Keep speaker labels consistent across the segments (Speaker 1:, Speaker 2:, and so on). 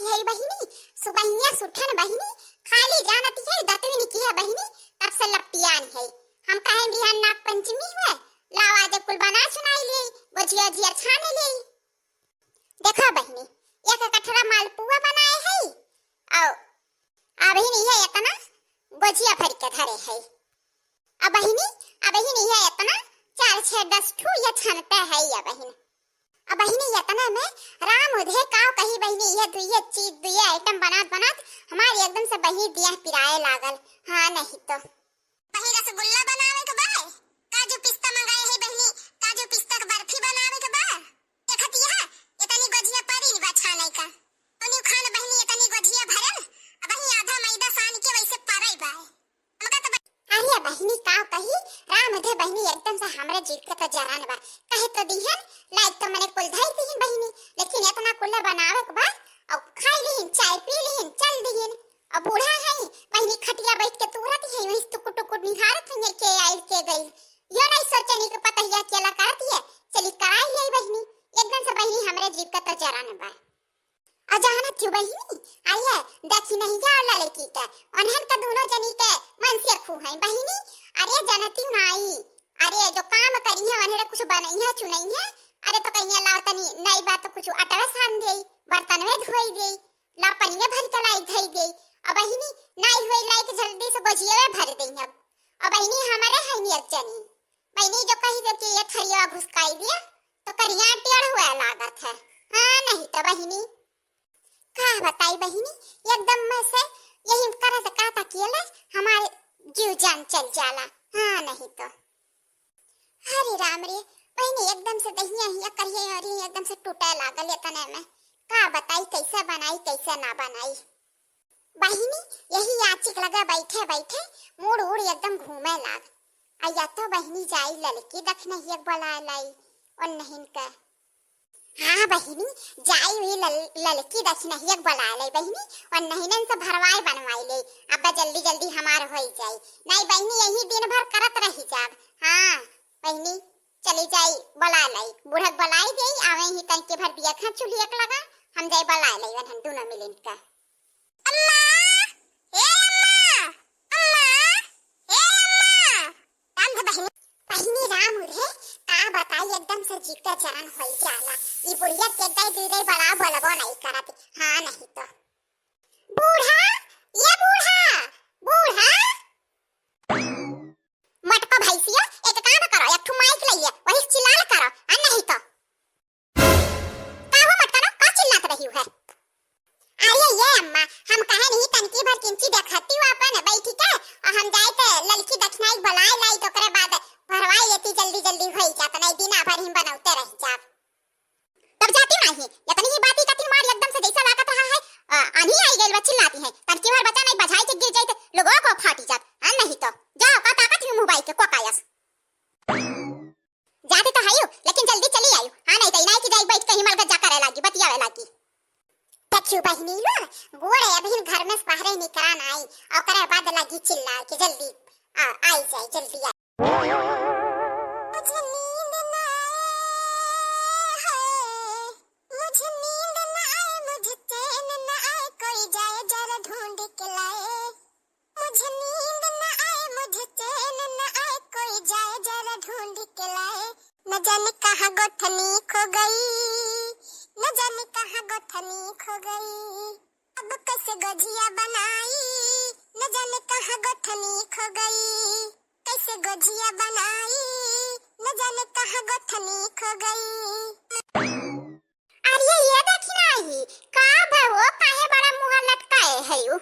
Speaker 1: थी है बहिनी सुबहिया सुठन बहिनी खाली जानती है दतविन की है बहिनी तब से लपटियान है हम कहे बिहान नाग पंचमी हुए लावा जे कुल बना सुनाई ले गोजिया जिया छाने ले देखो बहिनी एक कठरा मालपुआ बनाए है औ अभी नहीं है इतना गोजिया भर के धरे है अब बहिनी अभी नहीं है इतना 4-6-10 ठू ये छानते है ये बहिनी अब बहिनी इतना में राम उधे काव कही बहिनी ये दुइये चीज दुइये आइटम बनात हमारे एकदम से बही दिया पिराए लागल हाँ नहीं तो बही रसगुल्ला बनावे के बा काजू पिस्ता मंगाए है बहिनी काजू पिस्ता के बर्फी बनावे के बा देखत यह इतनी गोजिया परी बा छाने का तनी खान बहिनी इतनी गोजिया भरल अब बही आधा मैदा सान के वैसे परई बा हमका तो अरे बहिनी काव कही राम उधे बहिनी एकदम से हमरे जीत के तो जरान बा कहे तो दिहन लाइक तो मैंने कुल धाई दिहन बहिनी लेकिन इतना कुल्ला बनावे के बाद और खाई लिहन चाय पी लिहन चल दिहन अब बूढ़ा है बहिनी खटिया बैठ के तुरत ही वही टुकुर टुकुर निहारत है के आइल के गई यो नहीं सोचनी के पता ही अकेला करती है चली कराई ले बहिनी एकदम से बहिनी हमरे जीव का तो जरान बा अजानत क्यों बहिनी आइए देखी नहीं जा लड़की के अनहन का दोनों जनी के मन से खू है बहिनी अरे जनती नाई अरे जो काम करी है उन्हें कुछ बनाई है चुनाई है अरे तो कहीं लाओ तनी नई बात तो कुछ अटवे सान दे बर्तन में धोई दे ला पनिया भर के लाई धई दे अब बहिनी नई होई लाई के जल्दी से गोजिया में भर दे अब बहिनी हमारे है नहीं जनी बहिनी जो कही दे कि ये थरिया घुसकाई दिया तो करिया टेढ़ हुआ लागत है हां नहीं तो बहिनी का बताई बहिनी एकदम में से यही करत का तकियले हमारे जीव जान चल जाला हां नहीं तो हरे राम रे बहिनी एकदम से दहिया हिया करिए और एकदम से टूटे लागल इतने में का बताई कैसे बनाई कैसे ना बनाई बहिनी यही आचिक लगा बैठे बैठे मूड उड़ एकदम घूमे लाग आया तो बहिनी जाई लड़की देखने ही बोला लाई और नहीं का हाँ बहिनी जाई हुई लड़की देखने ही बोला लाई बहिनी और नहीं नन से भरवाई बनवाई ले अब जल्दी जल्दी हमार हो जाई नहीं बहिनी यही दिन भर करत रही जाब हाँ बहिनी चली जाई बोला लाई बुढ़क बोलाई दे आवे ही तन के भर बिया खा चुली एक लगा हम जाई बोला लाई वन हम दोनों मिलन का अम्मा ए अम्मा अम्मा ए अम्मा राम बहिनी बहिनी राम उधे का बताई एकदम से जीता जान होई जाला ई बुढ़िया के दई दे दे बड़ा बोलबो नहीं करत हां नहीं तो बूढ़ा ये बूढ़ा मटका भैंसिया एक काम करो एक ठु माइक लइए वही चिल्ला करो आ नहीं तो का हो मटका का चिल्लात रही है अरे ये अम्मा हम कहे नहीं तनकी भर किंची देखती हो अपन बैठी के और हम जाए ते लड़की दक्षिणाई बुलाए लाई तो करे बाद भरवाई लेती जल्दी जल्दी होई जात नहीं दिन भर ही बनाते रह जा तब जाती नहीं इतनी ही बात ही कथी मार एकदम से जैसा लागत रहा है आनी आई गइल चिल्लाती है तनकी भर बचा नहीं बजाई के गिर जाए तो लोगों को फाटी जात हां नहीं तो जाओ का ताकत है मोबाइल के कोकायस जाते तो आयो लेकिन जल्दी चली आयो हां नहीं तो इनाई की जाई बैठ के हिमल गजा करे लागी बतियावे लागी तक्यू बहिनी लो गोड़े अभी घर में पहरे निकरान आई और करे बाद लगी चिल्ला के जल्दी आई जाए जल्दी आई मुझे नींद ना आए मुझे नींद ना आए मुझे चैन ना आए कोई जाए जरा ढूंढ के लाए मुझे नींद ना आए मुझे चैन ना आए कोई जाए जरा ढूंढ के लाए न जाने कहाँ गोठनी खो गई न जाने कहाँ गोठनी खो गई अब कैसे गोजिया बनाई न जाने कहाँ गोठनी खो गई कैसे गोजिया बनाई न जाने कहाँ गोठनी खो गई अरे ये देखी नहीं का भवो काहे बड़ा मुंह लटकाए है यू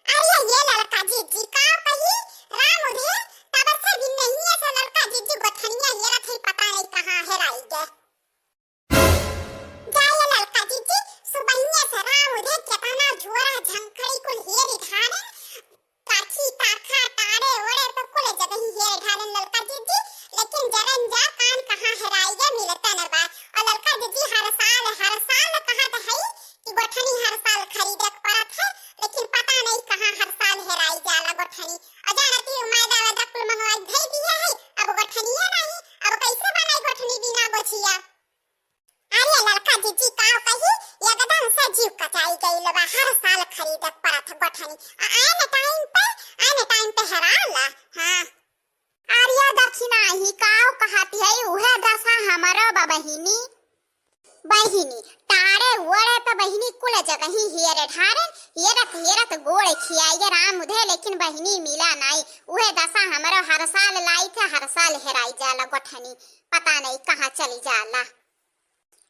Speaker 1: अरे ये लड़का जीजी का कही राम उधे तब से भी नहीं ऐसा लड़का जीजी गोठनिया ये रखी पता नहीं कहाँ हेराई गए जाए लड़का जीजी सुबहिया से राम उधे कितना झोरा झंखड़ी कुल हेरी ढाने काठी ताखा तारे ओड़े तो कुल जगह ही हेरी ढाने लड़का जीजी लेकिन जरन जा कान कहाँ हेराई गए मिलता न बा और लड़का जीजी हर साल कहा तो है कि गोठनी हर साल खरीदे पड़त है लेकिन पता नहीं कहाँ हर साल हेराई जाला गोठनी अजानती मैदा वदा कुल मंगवाई दे दिया है अब गोठनी नहीं अब कैसे आने टाइम पे हराला। हाँ आर्या दक्षिणा ही काव कहती है उहे दशा हमारो बहिनी बहिनी तारे वड़े पे बहिनी कुल जगह ही हेरे ठारे हेरत गोड़ खियाइए राम उधे लेकिन बहिनी मिला नहीं। उहे दशा हमारो हर साल लाई थे हर साल हेराई जाला गोठनी पता नहीं कहाँ चली जाला।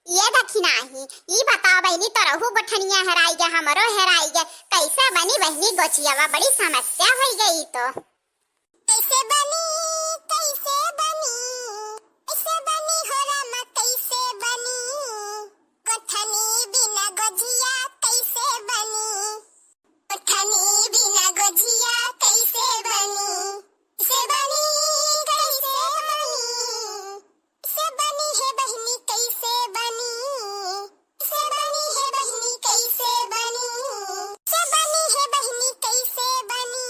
Speaker 1: ये दक्षिणा ही ये बताओ बहिनी तो रहू गोठनिया हेराई गया हमारो हेराई गया कैसे बनी बहिनी गोचियावा बड़ी समस्या हो गई। तो कैसे बनी हो रामा कैसे बनी गोठनी बिना गोजिया कैसे बनी गोठनी बिना गोजिया कैसे बनी कैसे बनी है बहिनी कैसे बनी कैसे बनी है बहिनी कैसे बनी कैसे बनी है बहिनी कैसे बनी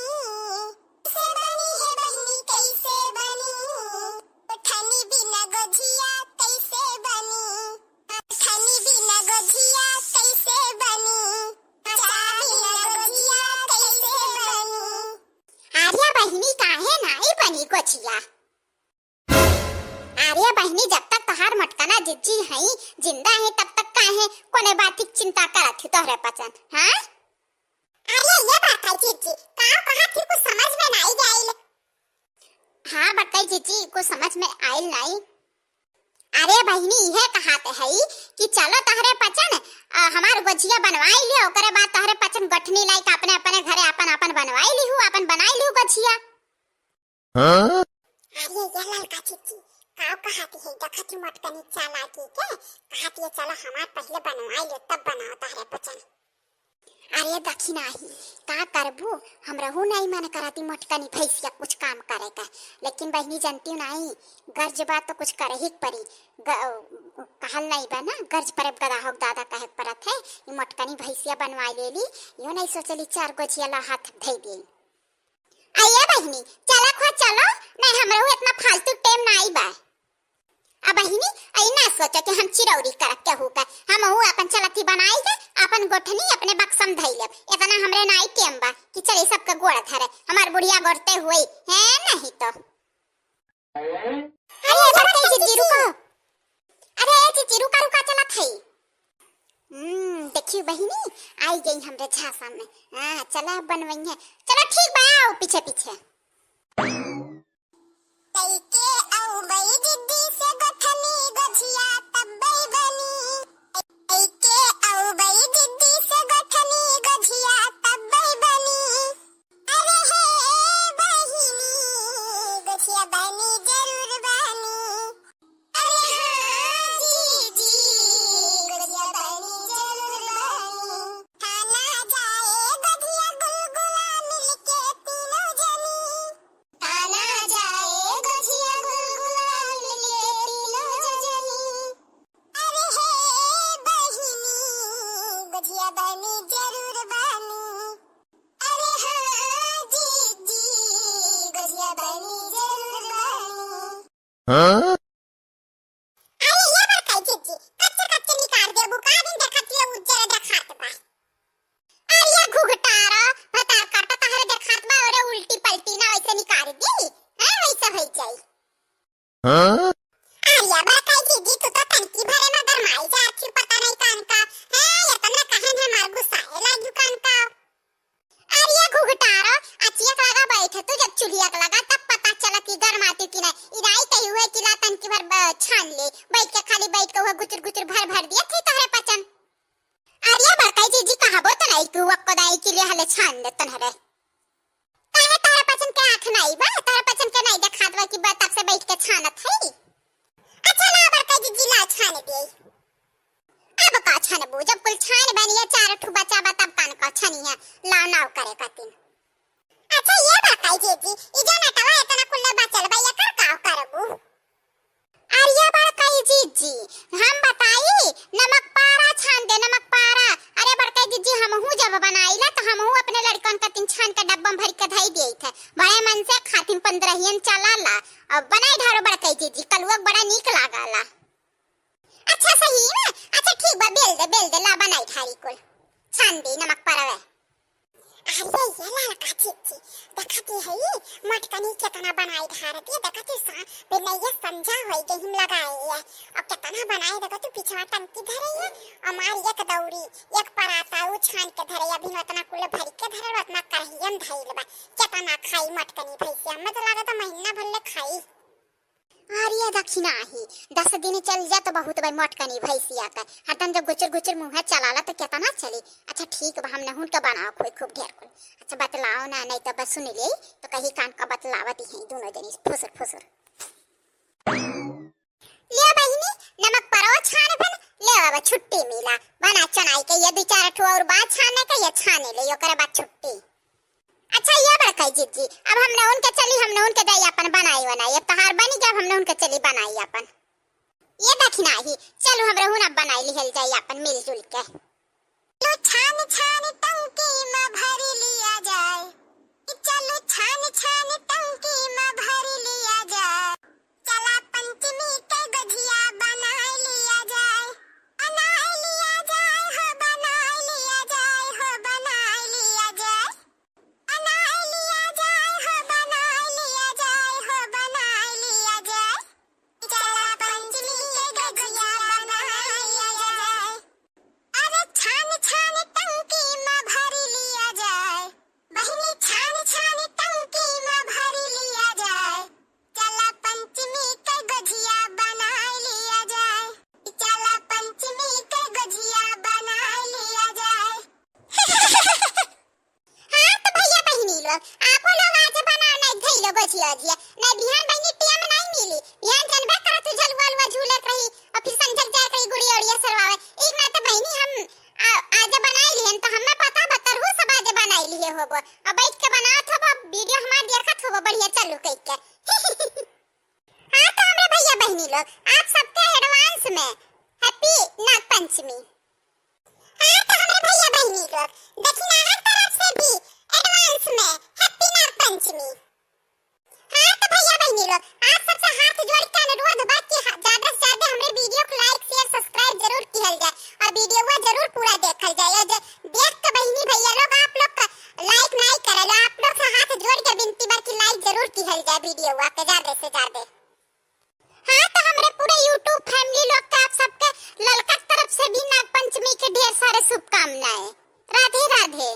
Speaker 1: कैसे बनी है बहिनी कैसे बनी गोठनी बिना गोजिया कैसे बनी गोठनी बिना गोजिया कैसे बनी गोजिया कैसे बनी। आर्या बहिनी काहे नहीं बनी गोचिया। आर्या बहिनी जब तक तहार मटकना जिज्जी है जिंदा है तब तक काहे कोने बात की चिंता करत थी तोहरे पचन। हाँ अरे ये बात है जिज्जी का कहा थी कुछ समझ में नहीं आइल। हाँ बताई जिज्जी कुछ समझ में आइल नहीं। अरे बहिनी यह कहाते है कि चलो तहरे पचन हमार गोजिया बनवाई लियो ओकरे बाद तहरे पचन गठनी लाइक अपने अपने घरे अपन बनवाई लिहु अपन बनाई लिहु गोजिया। हाँ? अरे ये लड़का चिच्ची काव कहाती है देखती मटकनी चालाकी के कहाती है चलो हमार पहले बनवाई लियो तब बनाओ तहरे पचन। अरे दक्षिणा ही का करबू हम रहू नहीं मन कराती मटकनी भैंसिया कुछ काम करेगा लेकिन बहनी जानती नहीं गर्ज बात तो कुछ करे ही परी कहल नहीं बना गर्ज पर गदा हो दादा कहे परत है ये मटकनी भैंसिया बनवा ले ली यो नहीं सोचली 4 गोचिया ला हाथ धई दे। आइए बहनी चला खो चलो नहीं हम रहू इतना फालतू टाइम नहीं बा। अब बहिनी आई ना सोचो कि हम चिरौरी करब के होगा हम हूँ अपन चलती बनाई के अपन गोठनी अपने बक्सम धई लेब इतना हमरे नाई टेम बा कि चले सबके गोड़ धरे हमार बुढ़िया गोड़ते हुए है नहीं तो। अरे बड़के जीजी रुको अरे जीजी रुका चला थई। देखियो बहिनी आई गई हमरे झांसा में। हां चला बनवइया चलो ठीक बा आओ पीछे पीछे। तैके औ बई जिद्दी से गोठनी गोजिया तब्बे बनी तैके औ बई जिद्दी से गोठनी गोजिया तब्बे बनी। अरे हे बहिनी गोजिया बनी जरूर बनी। अरे हां जीजी गोजिया बनी जरूर बनी। खाना जाए गोजिया गुलगुला मिलके तीनों जनी खाना जाए गोजिया गुलगुला मिलके तीनों जनी। अरे हे बहिनी गोजिया बनी जरूर बनी। अरे हाँ जीजी गोजिया बनी जरूर बनी। हाँ? अरे ये बात है जीजी कच्चे निकाल दे बुका दिन देखती है उज्जर देखात बा। अरे ये घुघटारा बता काटा तहरे देखात बा और उल्टी पलटी ना वैसे निकाल दी हां वैसे हो जाई। हाँ? अरे बात है जीजी तू तो टंकी भरे में गरमाई जा फिर पता नहीं कान का है ये तने कहन है मार गुस्सा है लाजू कान का। अरे ये घुघटारा अचिया लगा बैठे तू जब चुलिया लगा तब पता चला कि गरमाती कि नहीं इराई कही हुए कि ला टंकी भर छान ले बैठ के खाली बैठ के हुआ गुचर भर दिया थी तहरे पचन। अरे बड़काई जीजी कहाबो तो नहीं कि वक्को दाई के लिए हले छान दे तनहरे काहे तहरे पचन के आंख नहीं बा तहरे पचन के नहीं देखात बा कि बा तब से बैठ के छानत है। अच्छा ना बड़काई जीजी ला छान दे अब का छान बो जब कुल छान बनिया 4 ठू बचा बा तब कान का छनिया ला नाव करे कतिन। अच्छा ये बड़काई जीजी इजा नटवा इतना कुल्ला बचल बा ये कर का करबू। अरे बड़काई जीजी हम बताई नमक पारा छान दे नमक पारा। अरे बड़काई जीजी हम हूं जब बनाईला तो हम हूं अपने लड़कन का 3 छान के डब्बा भर के धई देई थे बड़े मन से खातिन 15 चलाला अब बनाई ढारो बड़काई जीजी कलुआ बड़ा नीक लागाला। अच्छा सही है अच्छा ठीक बा बेल दे ला बनाई ढारी कुल छान दे नमक पारा वे। अरे ये लड़का चिच्ची देखती है ये मटकनी कितना बनाई धारती है देखती सा बिना ये समझा होई के हम लगाई है और कितना बनाई देखो तू पीछे टंकी धरे है हमारी एक दौरी एक पराता उ छान के धरे अभी उतना कुल भर के धरे उतना कहियम धइल बा कितना खाई मटकनी भैया हमें तो लगा था महीना भर ले खाई और ये दक्षिणा ही 10 दिन चल जा तो बहुत भाई मटकनी भैंसिया का हतन जब गुचर गुचर मुंह चलाला तो कितना चली अच्छा ठीक बा हम नहुन का बनाओ कोई खूब ढेर को अच्छा बतलाओ ना नहीं तो बस सुन ले तो कहीं कान का बतलावत ही दोनों जनी फुसर फुसर ले बहिनी नमक परो छाने बन ले अब छुट्टी मिला बना चनाई के ये दो चार ठो और बात छाने का ये छाने ले यो करे बाद छुट्टी अच्छा ये बड़का जीजी अब हमने उनके चली हमने उनके दई अपन बनाई बनाई अब तहार बनी जब हमने उनके चली बनाई अपन ये दक्षिणा ही चलो हम रहूं अब बनाई लिहल जाई अपन मिलजुल के लो छान छान टंकी में भर लिया जाए चलो छान छान टंकी में भर लिया जाए चला पंचमी के गजिया बना लिया जाए बना लिया जाए हो बना लिया जाए हो बना लिया जाए आपो लोग आज बनाओ नहीं धइलो गछिया जिया नहीं बिहान बनी टिया में नहीं मिली बिहान जनबे कर तू झलवा लवा झूलत रही और फिर संजल जा कई गुड़ी ओड़िया सरवावे एक ना तो बहनी हम आज बनाई लिहन तो हमें पता बतर हो सब आज बनाई लिए होबो अब बैठ के बनाओ थो वीडियो हमार देखत होबो बढ़िया चालू कई के हां तो हमरे भैया बहनी लोग आप सबके एडवांस में हैप्पी नाग पंचमी हां तो हमरे भैया बहनी लोग दक्षिणा हर तरफ से भी एडवांस में हैप्पी नाग पंचमी हां तो भैया बहनी लोग आप सबसे हाथ जोड़ के अनुरोध बा कि ज्यादा से ज्यादा हमारे वीडियो को लाइक शेयर सब्सक्राइब जरूर किया जाए और वीडियो को जरूर पूरा देखल जाए और देख के बहनी भैया लोग आप लोग का लाइक नहीं करल आप लोग से हाथ जोड़ के विनती बा कि लाइक जरूर किया जाए वीडियो को ज्यादा से ज्यादा हां तो हमारे पूरे YouTube फैमिली लोग का आप सबके ललका तरफ से भी नाग पंचमी के ढेर सारे शुभकामनाएं राधे राधे।